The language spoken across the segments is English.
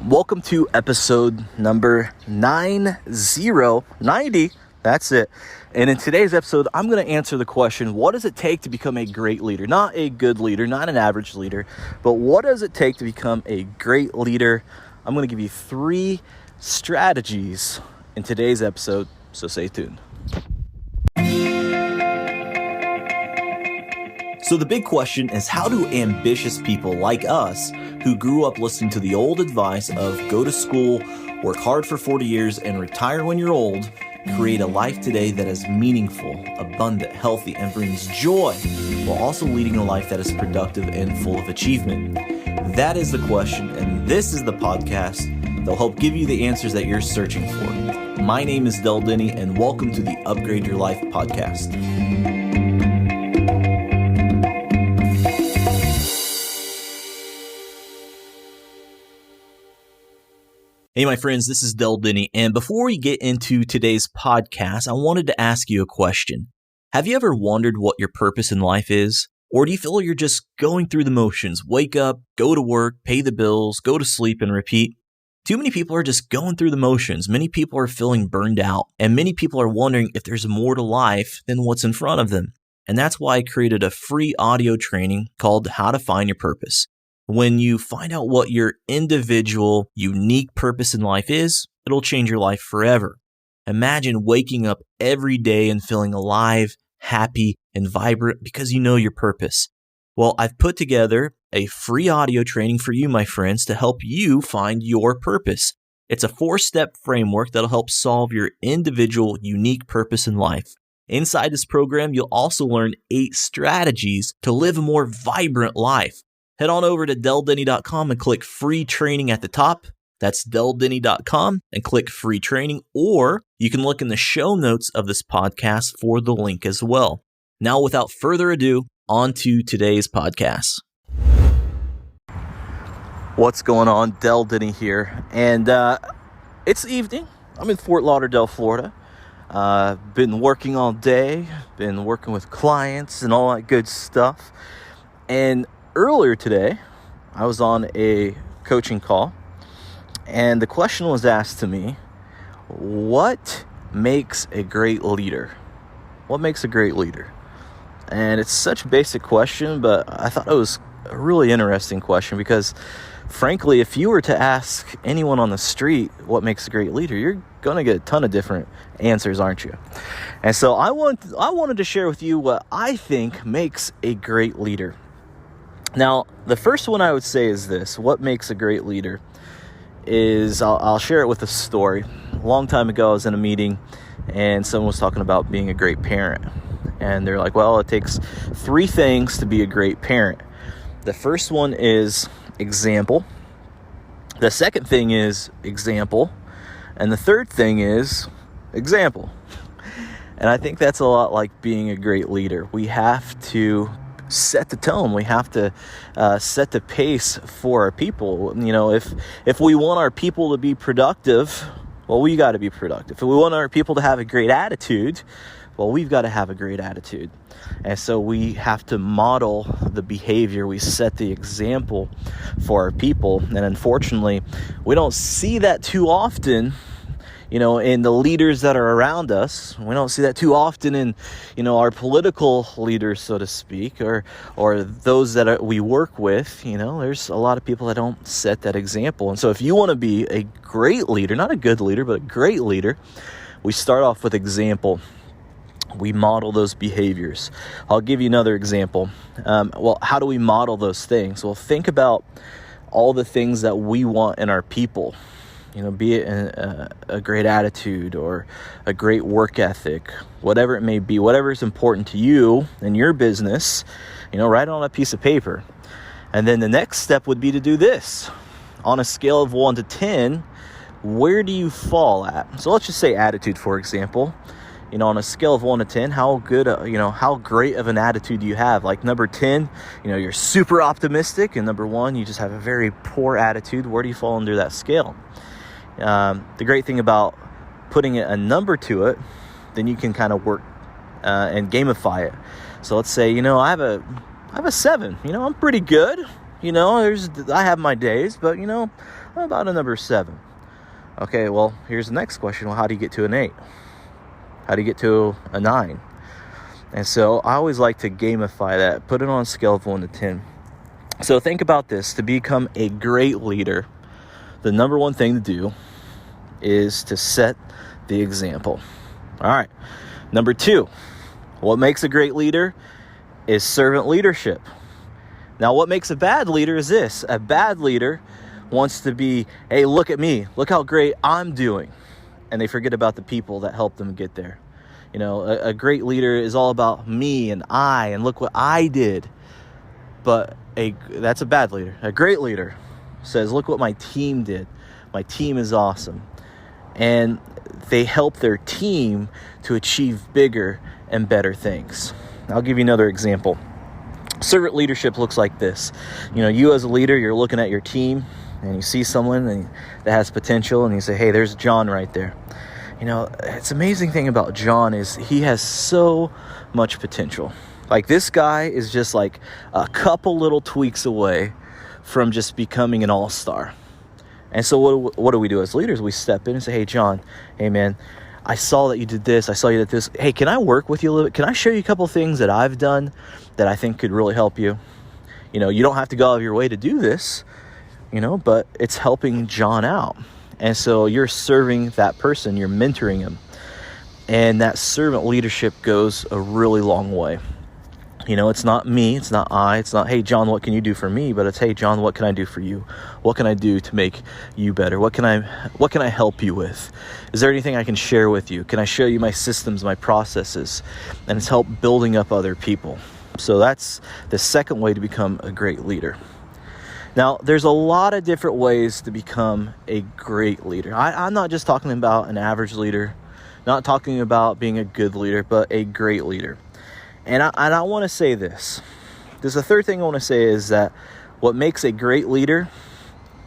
Welcome to episode number 90. That's it. And in today's episode, I'm going to answer the question, what does it take to become a great leader? Not a good leader, not an average leader, but what does it take to become a great leader? I'm going to give you 3 strategies in today's episode, so stay tuned. So the big question is, how do ambitious people like us, who grew up listening to the old advice of go to school, work hard for 40 years, and retire when you're old, create a life today that is meaningful, abundant, healthy, and brings joy, while also leading a life that is productive and full of achievement? That is the question, and this is the podcast that will help give you the answers that you're searching for. My name is Del Denny, and welcome to the Upgrade Your Life podcast. Hey, my friends, this is Del Denny, and before we get into today's podcast, I wanted to ask you a question. Have you ever wondered what your purpose in life is? Or do you feel you're just going through the motions? Wake up, go to work, pay the bills, go to sleep, and repeat? Too many people are just going through the motions. Many people are feeling burned out, and many people are wondering if there's more to life than what's in front of them. And that's why I created a free audio training called How to Find Your Purpose. When you find out what your individual, unique purpose in life is, it'll change your life forever. Imagine waking up every day and feeling alive, happy, and vibrant because you know your purpose. Well, I've put together a free audio training for you, my friends, to help you find your purpose. It's a 4-step framework that'll help solve your individual, unique purpose in life. Inside this program, you'll also learn 8 strategies to live a more vibrant life. Head on over to deldenny.com and click free training at the top. That's deldenny.com and click free training, or you can look in the show notes of this podcast for the link as well. Now, without further ado, on to today's podcast. What's going on? Del Denny here. And it's evening. I'm in Fort Lauderdale, Florida. Been working all day, been working with clients and all that good stuff. And earlier today, I was on a coaching call, and the question was asked to me, what makes a great leader? What makes a great leader? And it's such a basic question, but I thought it was a really interesting question because, frankly, if you were to ask anyone on the street what makes a great leader, you're going to get a ton of different answers, aren't you? And so I wanted to share with you what I think makes a great leader. Now, the first one I would say is this. What makes a great leader is, I'll share it with a story. A long time ago, I was in a meeting, and someone was talking about being a great parent. And they're like, well, it takes 3 things to be a great parent. The first one is example. The second thing is example. And the third thing is example. And I think that's a lot like being a great leader. We have to set the tone. We have to set the pace for our people. You know, if we want our people to be productive, well, we got to be productive. If we want our people to have a great attitude, well, we've got to have a great attitude. And so we have to model the behavior. We set the example for our people. And unfortunately, we don't see that too often, you know, in the leaders that are around us. We don't see that too often in, you know, our political leaders, so to speak, or those that we work with. You know, there's a lot of people that don't set that example. And so if you want to be a great leader, not a good leader, but a great leader, we start off with example. We model those behaviors. I'll give you another example. Well, how do we model those things? Well, think about all the things that we want in our people. You know, be it a great attitude or a great work ethic, whatever it may be, whatever is important to you in your business, you know, write it on a piece of paper. And then the next step would be to do this. On a scale of 1 to 10, where do you fall at? So let's just say attitude, for example. You know, on a scale of 1 to 10, how good, how great of an attitude do you have? Like number 10, you know, you're super optimistic, and number 1, you just have a very poor attitude. Where do you fall under that scale? The great thing about putting a number to it, then you can kind of work and gamify it. So let's say, you know, I have a 7. You know, I'm pretty good. I have my days, but I'm about a number 7. Okay, well, here's the next question. Well, how do you get to an 8? How do you get to a 9? And so I always like to gamify that, put it on a scale of 1 to 10. So think about this. To become a great leader, the number one thing to do is to set the example. All right. Number 2, what makes a great leader is servant leadership. Now, what makes a bad leader is this. A bad leader wants to be, hey, look at me. Look how great I'm doing. And they forget about the people that helped them get there. A great leader is all about me and I, and look what I did. But that's a bad leader. A great leader says, look what my team did. My team is awesome. And they help their team to achieve bigger and better things. I'll give you another example. Servant leadership looks like this. You as a leader, you're looking at your team and you see someone that has potential and you say, hey, there's John right there. It's amazing thing about John is he has so much potential. Like, this guy is just like a couple little tweaks away from just becoming an all-star. And so what do we do as leaders? We step in and say, hey, John, hey, man, I saw that you did this. I saw you did this. Hey, can I work with you a little bit? Can I show you a couple things that I've done that I think could really help you? You don't have to go out of your way to do this, but it's helping John out. And so you're serving that person, you're mentoring him. And that servant leadership goes a really long way. It's not me, it's not I, it's not, hey, John, what can you do for me? But it's, hey, John, what can I do for you? What can I do to make you better? What can I help you with? Is there anything I can share with you? Can I show you my systems, my processes? And it's help building up other people. So that's the second way to become a great leader. Now, there's a lot of different ways to become a great leader. I'm not just talking about an average leader, not talking about being a good leader, but a great leader. And I want to say this. There's a third thing I want to say is that what makes a great leader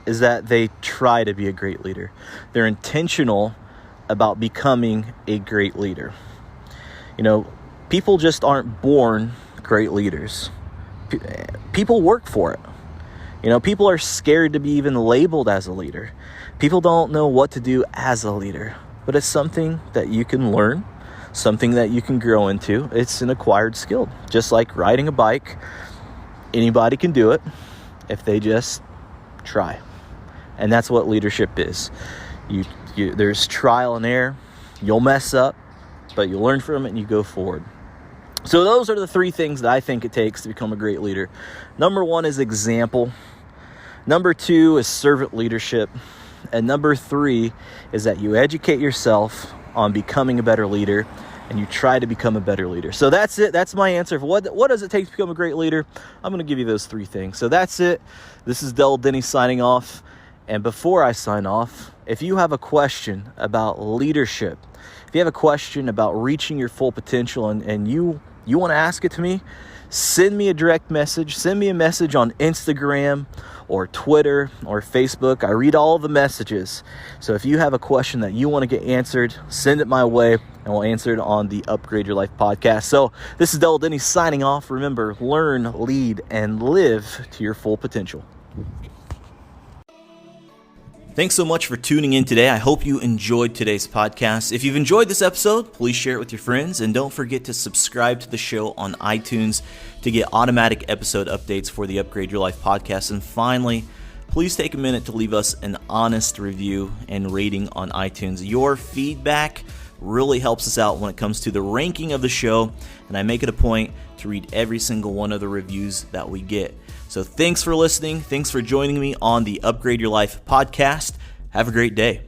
is that they try to be a great leader. They're intentional about becoming a great leader. People just aren't born great leaders. People work for it. People are scared to be even labeled as a leader. People don't know what to do as a leader, but it's something that you can learn, something that you can grow into. It's an acquired skill, just like riding a bike. Anybody can do it if they just try. And that's what leadership is. There's trial and error. You'll mess up, but you learn from it and you go forward. So those are the 3 things that I think it takes to become a great leader. Number 1 is example. Number 2 is servant leadership. And number 3 is that you educate yourself on becoming a better leader and you try to become a better leader. So that's it. That's my answer for what does it take to become a great leader? I'm going to give you those 3 things. So that's it. This is Del Denny signing off. And before I sign off, if you have a question about leadership, if you have a question about reaching your full potential and you want to ask it to me, send me a direct message. Send me a message on Instagram or Twitter or Facebook. I read all the messages. So if you have a question that you want to get answered, send it my way and we'll answer it on the Upgrade Your Life podcast. So this is Del Denny signing off. Remember, learn, lead, and live to your full potential. Thanks so much for tuning in today. I hope you enjoyed today's podcast. If you've enjoyed this episode, please share it with your friends. And don't forget to subscribe to the show on iTunes to get automatic episode updates for the Upgrade Your Life podcast. And finally, please take a minute to leave us an honest review and rating on iTunes. Your feedback really helps us out when it comes to the ranking of the show. And I make it a point to read every single one of the reviews that we get. So thanks for listening. Thanks for joining me on the Upgrade Your Life podcast. Have a great day.